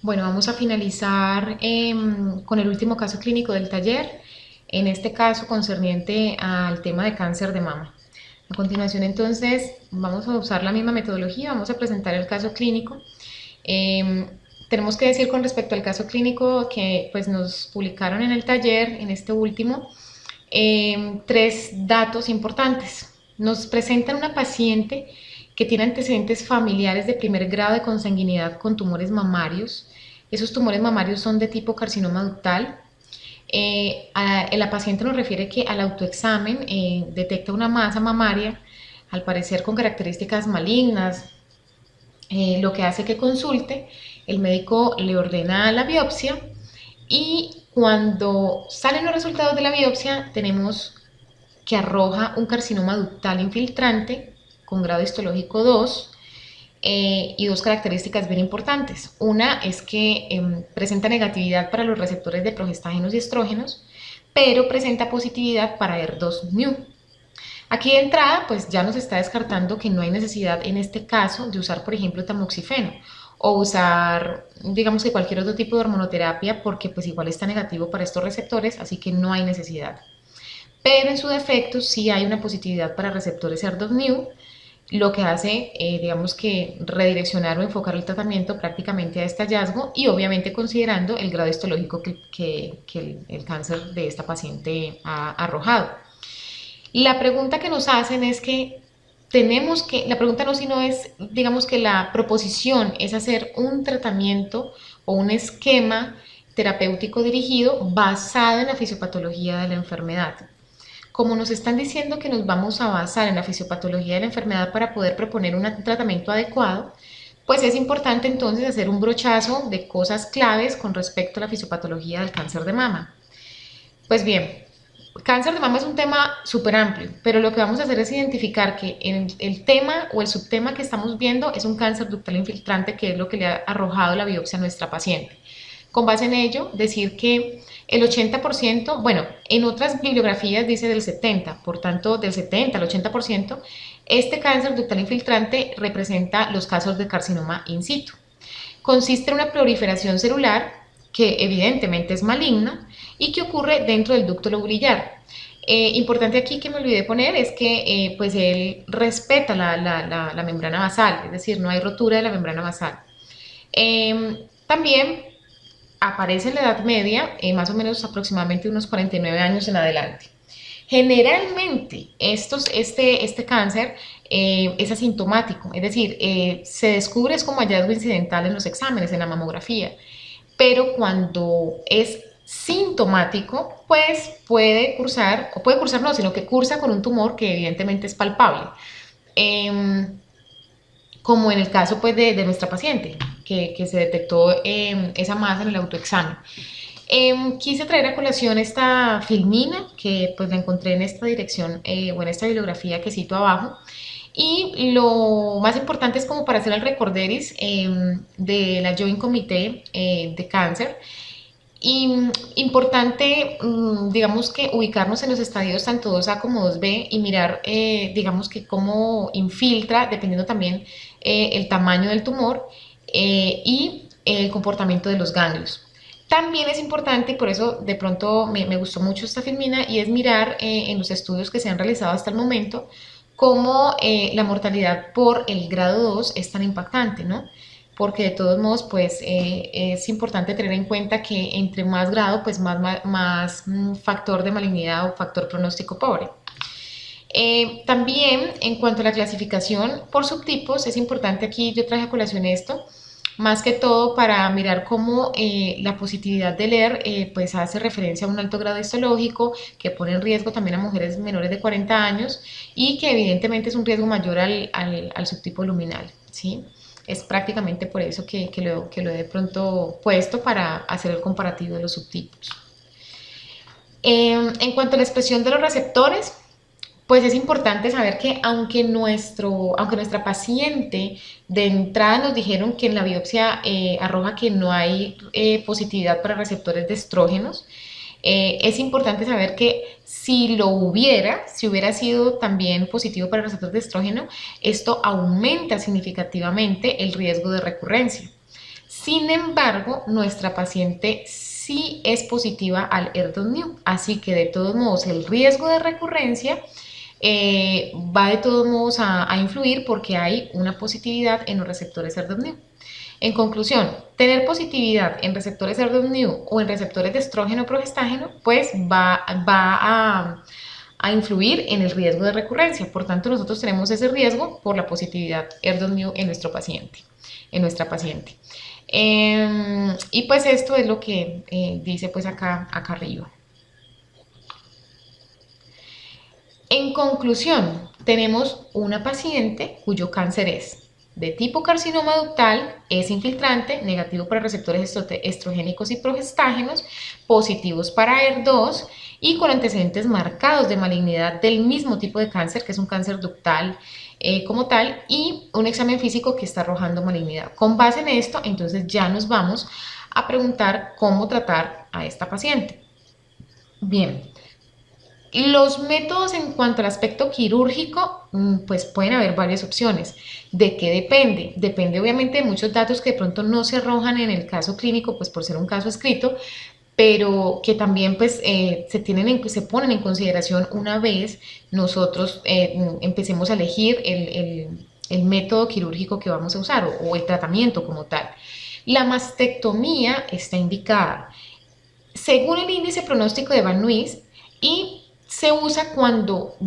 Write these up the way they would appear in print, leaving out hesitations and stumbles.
Bueno, vamos a finalizar con el último caso clínico del taller, en este caso concerniente al tema de cáncer de mama. A continuación, entonces, vamos a usar la misma metodología, vamos a presentar el caso clínico. Eh, Tenemos que decir con respecto al caso clínico que pues, nos publicaron en el taller, en este último, tres datos importantes. Nos presentan una paciente que tiene antecedentes familiares de primer grado de consanguinidad con tumores mamarios. Esos tumores mamarios son de tipo carcinoma ductal. La paciente nos refiere que al autoexamen detecta una masa mamaria, al parecer con características malignas, lo que hace que consulte, el médico le ordena la biopsia y cuando salen los resultados de la biopsia tenemos que arroja un carcinoma ductal infiltrante con grado histológico 2 y dos características bien importantes. Una es que presenta negatividad para los receptores de progestágenos y estrógenos, pero presenta positividad para ER2/μ. Aquí de entrada, pues ya nos está descartando que no hay necesidad en este caso de usar, por ejemplo, tamoxifeno o usar, digamos que cualquier otro tipo de hormonoterapia porque pues igual está negativo para estos receptores, así que no hay necesidad. Pero en su defecto sí hay una positividad para receptores ER2/μ, lo que hace, digamos que redireccionar o enfocar el tratamiento prácticamente a este hallazgo y obviamente considerando el grado histológico que el cáncer de esta paciente ha arrojado. La pregunta que nos hacen es que la pregunta no sino es, digamos que la proposición es hacer un tratamiento o un esquema terapéutico dirigido basado en la fisiopatología de la enfermedad. Como nos están diciendo que nos vamos a basar en la fisiopatología de la enfermedad para poder proponer un tratamiento adecuado, pues es importante entonces hacer un brochazo de cosas claves con respecto a la fisiopatología del cáncer de mama. Pues bien, cáncer de mama es un tema súper amplio, pero lo que vamos a hacer es identificar que el tema o el subtema que estamos viendo es un cáncer ductal infiltrante, que es lo que le ha arrojado la biopsia a nuestra paciente. Con base en ello, decir que el 80%, bueno, en otras bibliografías dice del 70%, por tanto, del 70 al 80%, este cáncer ductal infiltrante representa los casos de carcinoma in situ. Consiste en una proliferación celular que evidentemente es maligna y que ocurre dentro del ducto lobulillar. Importante aquí que me olvidé poner es que pues él respeta la membrana basal, es decir, no hay rotura de la membrana basal. También aparece en la Edad Media, más o menos aproximadamente unos 49 años en adelante. Generalmente este cáncer es asintomático, es decir, se descubre como hallazgo incidental en los exámenes, en la mamografía, pero cuando es sintomático, pues puede cursar, o puede cursar no, sino que cursa con un tumor que evidentemente es palpable. Como en el caso pues de nuestra paciente, que se detectó esa masa en el autoexamen. Quise traer a colación esta filmina, que pues la encontré en esta dirección o en esta bibliografía que cito abajo, y lo más importante es como para hacer el recorderis de la Joint Committee de Cáncer. Y importante, digamos que ubicarnos en los estadios tanto 2A como 2B y mirar, digamos que cómo infiltra, dependiendo también el tamaño del tumor y el comportamiento de los ganglios. También es importante, y por eso de pronto me gustó mucho esta filmina, y es mirar en los estudios que se han realizado hasta el momento cómo la mortalidad por el grado 2 es tan impactante, ¿no? Porque de todos modos pues es importante tener en cuenta que entre más grado pues más factor de malignidad o factor pronóstico pobre. También en cuanto a la clasificación por subtipos, es importante aquí, yo traje a colación esto, más que todo para mirar cómo la positividad del ER pues hace referencia a un alto grado histológico que pone en riesgo también a mujeres menores de 40 años y que evidentemente es un riesgo mayor al subtipo luminal, ¿sí? Es prácticamente por eso que lo he de pronto puesto para hacer el comparativo de los subtipos. En cuanto a la expresión de los receptores, pues es importante saber que aunque nuestra paciente de entrada nos dijeron que en la biopsia arroja que no hay positividad para receptores de estrógenos, es importante saber que si hubiera sido también positivo para el receptor de estrógeno, esto aumenta significativamente el riesgo de recurrencia. Sin embargo, nuestra paciente sí es positiva al ER2-Neu, así que de todos modos el riesgo de recurrencia va de todos modos a influir porque hay una positividad en los receptores ER2-Neu. En conclusión, tener positividad en receptores ER2-Neu o en receptores de estrógeno o progestágeno, pues va a influir en el riesgo de recurrencia. Por tanto, nosotros tenemos ese riesgo por la positividad ER2-Neu en nuestro paciente, en nuestra paciente. Y pues esto es lo que dice pues acá arriba. En conclusión, tenemos una paciente cuyo cáncer es de tipo carcinoma ductal, es infiltrante, negativo para receptores estrogénicos y progestágenos, positivos para ER2 y con antecedentes marcados de malignidad del mismo tipo de cáncer, que es un cáncer ductal como tal, y un examen físico que está arrojando malignidad. Con base en esto, entonces ya nos vamos a preguntar cómo tratar a esta paciente. Bien. Los métodos en cuanto al aspecto quirúrgico, pues pueden haber varias opciones. ¿De qué depende? Depende obviamente de muchos datos que de pronto no se arrojan en el caso clínico, pues por ser un caso escrito, pero que también pues se ponen en consideración una vez nosotros empecemos a elegir el método quirúrgico que vamos a usar o el tratamiento como tal. La mastectomía está indicada según el índice pronóstico de Van Nuys y se usa cuando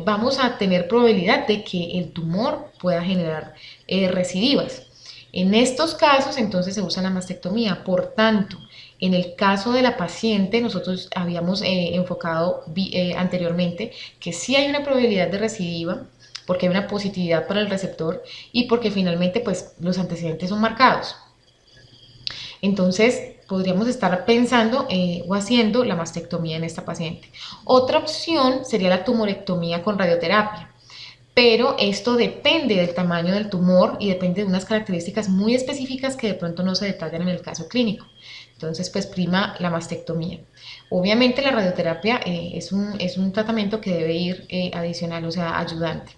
vamos a tener probabilidad de que el tumor pueda generar recidivas. En estos casos, entonces, se usa la mastectomía. Por tanto, en el caso de la paciente, nosotros habíamos enfocado anteriormente que sí hay una probabilidad de recidiva, porque hay una positividad para el receptor y porque finalmente, pues, los antecedentes son marcados. Entonces, podríamos estar pensando o haciendo la mastectomía en esta paciente. Otra opción sería la tumorectomía con radioterapia, pero esto depende del tamaño del tumor y depende de unas características muy específicas que de pronto no se detallan en el caso clínico. Entonces, pues prima la mastectomía. Obviamente la radioterapia es un tratamiento que debe ir adicional, o sea, ayudante.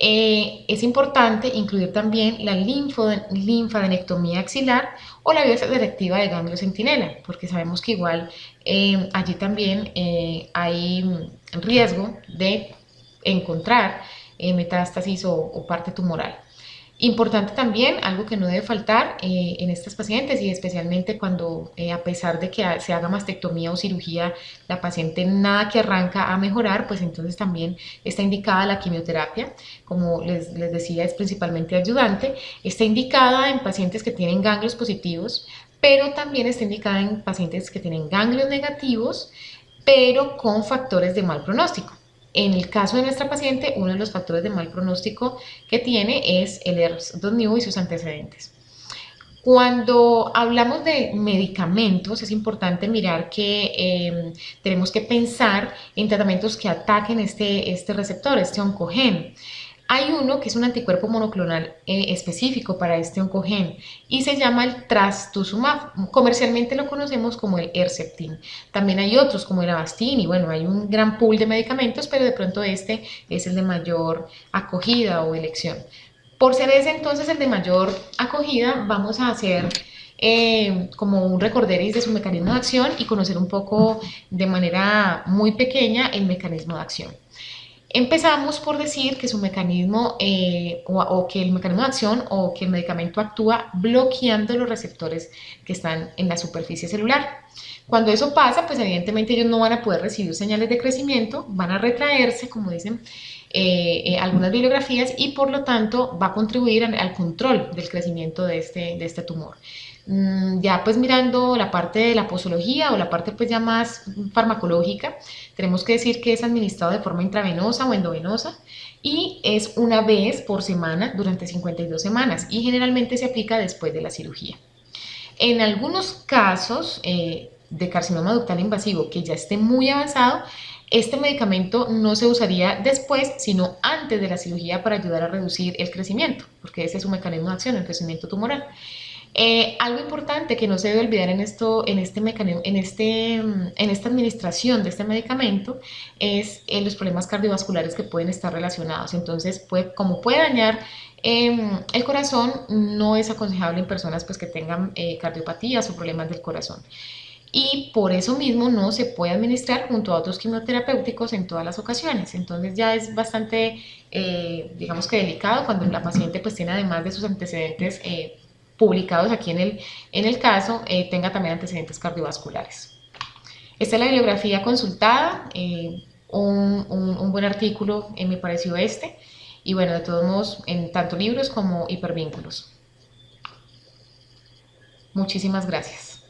Es importante incluir también la linfadenectomía axilar o la biopsia selectiva de ganglio centinela, porque sabemos que igual allí también hay riesgo de encontrar metástasis o parte tumoral. Importante también, algo que no debe faltar en estas pacientes y especialmente cuando a pesar de que se haga mastectomía o cirugía, la paciente nada que arranca a mejorar, pues entonces también está indicada la quimioterapia. Como les decía, es principalmente ayudante. Está indicada en pacientes que tienen ganglios positivos, pero también está indicada en pacientes que tienen ganglios negativos, pero con factores de mal pronóstico. En el caso de nuestra paciente, uno de los factores de mal pronóstico que tiene es el ER2-Neu y sus antecedentes. Cuando hablamos de medicamentos, es importante mirar que tenemos que pensar en tratamientos que ataquen este receptor, este oncogen. Hay uno que es un anticuerpo monoclonal específico para este oncogen y se llama el trastuzumab. Comercialmente lo conocemos como el Herceptin. También hay otros como el Avastin y bueno, hay un gran pool de medicamentos, pero de pronto este es el de mayor acogida o elección. Por ser ese entonces el de mayor acogida, vamos a hacer como un recorderis de su mecanismo de acción y conocer un poco de manera muy pequeña el mecanismo de acción. Empezamos por decir que su mecanismo o que el mecanismo de acción o que el medicamento actúa bloqueando los receptores que están en la superficie celular. Cuando eso pasa, pues evidentemente ellos no van a poder recibir señales de crecimiento, van a retraerse, como dicen algunas bibliografías, y por lo tanto va a contribuir al control del crecimiento de este tumor. Ya pues mirando la parte de la posología o la parte pues ya más farmacológica, tenemos que decir que es administrado de forma intravenosa o endovenosa y es una vez por semana durante 52 semanas y generalmente se aplica después de la cirugía. En algunos casos de carcinoma ductal invasivo que ya esté muy avanzado, este medicamento no se usaría después, sino antes de la cirugía para ayudar a reducir el crecimiento, porque ese es su mecanismo de acción, el crecimiento tumoral. Algo importante que no se debe olvidar en esta administración de este medicamento es los problemas cardiovasculares que pueden estar relacionados. Entonces, como puede dañar El corazón no es aconsejable en personas pues, que tengan cardiopatías o problemas del corazón. Y por eso mismo no se puede administrar junto a otros quimioterapéuticos en todas las ocasiones. Entonces ya es bastante, digamos que delicado cuando la paciente pues tiene además de sus antecedentes publicados aquí en el caso, tenga también antecedentes cardiovasculares. Esta es la bibliografía consultada, un buen artículo me pareció este, y bueno, de todos modos, en tanto libros como hipervínculos. Muchísimas gracias.